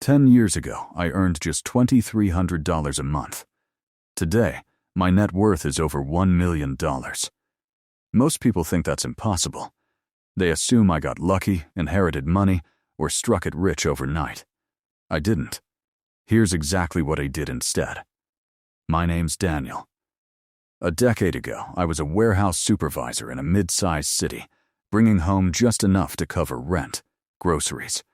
10 years ago, I earned just $2,300 a month. Today, my net worth is over $1 million. Most people think that's impossible. They assume I got lucky, inherited money, or struck it rich overnight. I didn't. Here's exactly what I did instead. My name's Daniel. A decade ago, I was a warehouse supervisor in a mid-sized city, bringing home just enough to cover rent, groceries,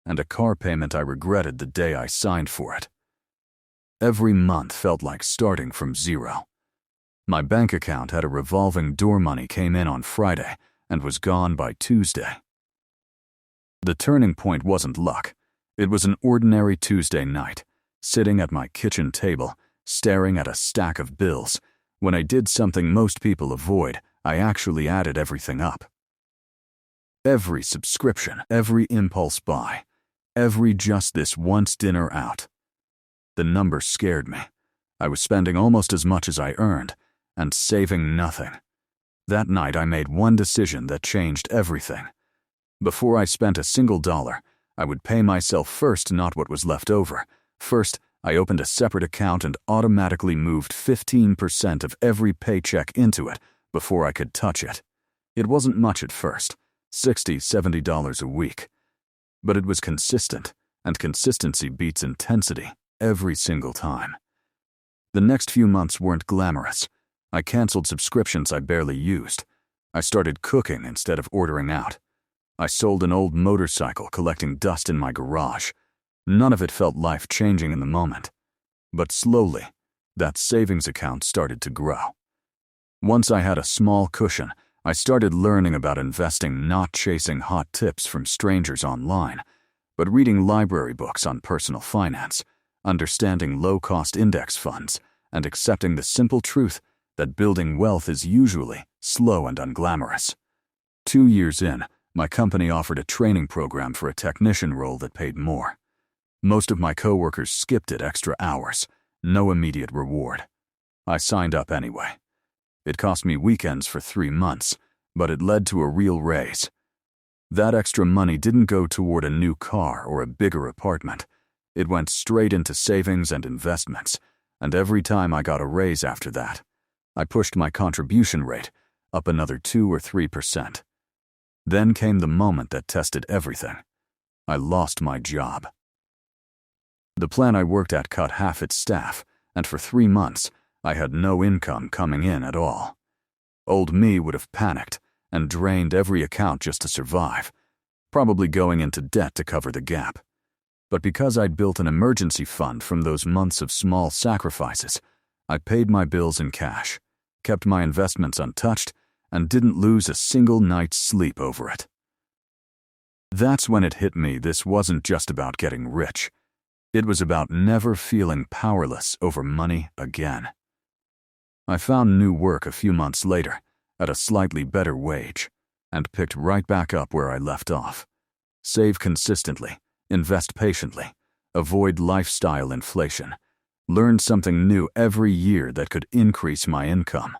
and a car payment I regretted the day I signed for it. Every month felt like starting from zero. My bank account had a revolving door. Money came in on Friday and was gone by Tuesday. The turning point wasn't luck. It was an ordinary Tuesday night, sitting at my kitchen table, staring at a stack of bills. When I did something most people avoid, I actually added everything up. Every subscription, every impulse buy, every just this once dinner out. The number scared me. I was spending almost as much as I earned, and saving nothing. That night I made one decision that changed everything. Before I spent a single dollar, I would pay myself first, not what was left over. First, I opened a separate account and automatically moved 15% of every paycheck into it before I could touch it. It wasn't much at first, $60, $70 a week. But it was consistent, and consistency beats intensity every single time. The next few months weren't glamorous. I canceled subscriptions I barely used. I started cooking instead of ordering out. I sold an old motorcycle, collecting dust in my garage. None of it felt life-changing in the moment. But slowly, that savings account started to grow. Once I had a small cushion, I started learning about investing, not chasing hot tips from strangers online, but reading library books on personal finance, understanding low-cost index funds, and accepting the simple truth that building wealth is usually slow and unglamorous. 2 years in, my company offered a training program for a technician role that paid more. Most of my coworkers skipped it extra hours, no immediate reward. I signed up anyway. It cost me weekends for 3 months, but it led to a real raise. That extra money didn't go toward a new car or a bigger apartment. It went straight into savings and investments, and every time I got a raise after that, I pushed my contribution rate up another 2 or 3%. Then came the moment that tested everything. I lost my job. The plant I worked at cut half its staff, and for 3 months, I had no income coming in at all. Old me would have panicked and drained every account just to survive, probably going into debt to cover the gap. But because I'd built an emergency fund from those months of small sacrifices, I paid my bills in cash, kept my investments untouched, and didn't lose a single night's sleep over it. That's when it hit me this wasn't just about getting rich. It was about never feeling powerless over money again. I found new work a few months later, at a slightly better wage, and picked right back up where I left off. Save consistently, invest patiently, avoid lifestyle inflation, learn something new every year that could increase my income.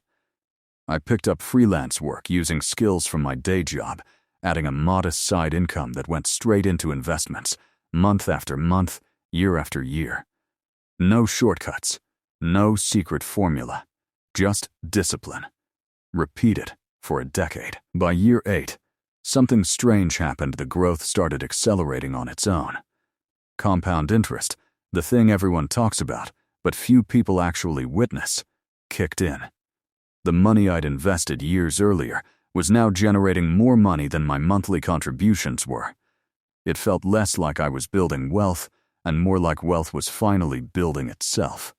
I picked up freelance work using skills from my day job, adding a modest side income that went straight into investments, month after month, year after year. No shortcuts, no secret formula, just discipline. Repeat it for a decade. By year 8, something strange happened. The growth started accelerating on its own. Compound interest, the thing everyone talks about, but few people actually witness, kicked in. The money I'd invested years earlier was now generating more money than my monthly contributions were. It felt less like I was building wealth and more like wealth was finally building itself.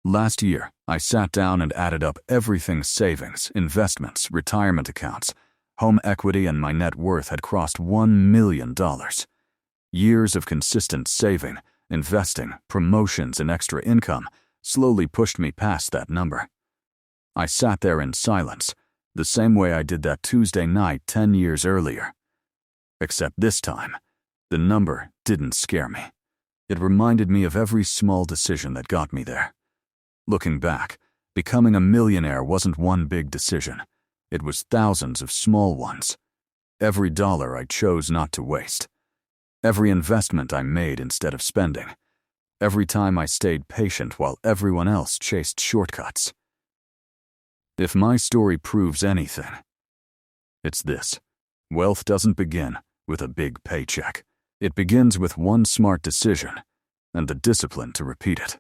Last year, I sat down and added up everything: savings, investments, retirement accounts, home equity, and my net worth had crossed $1 million. Years of consistent saving, investing, promotions, and extra income slowly pushed me past that number. I sat there in silence, the same way I did that Tuesday night 10 years earlier. Except this time, the number didn't scare me. It reminded me of every small decision that got me there. Looking back, becoming a millionaire wasn't one big decision. It was thousands of small ones. Every dollar I chose not to waste. Every investment I made instead of spending. Every time I stayed patient while everyone else chased shortcuts. If my story proves anything, it's this. Wealth doesn't begin with a big paycheck. It begins with one smart decision and the discipline to repeat it.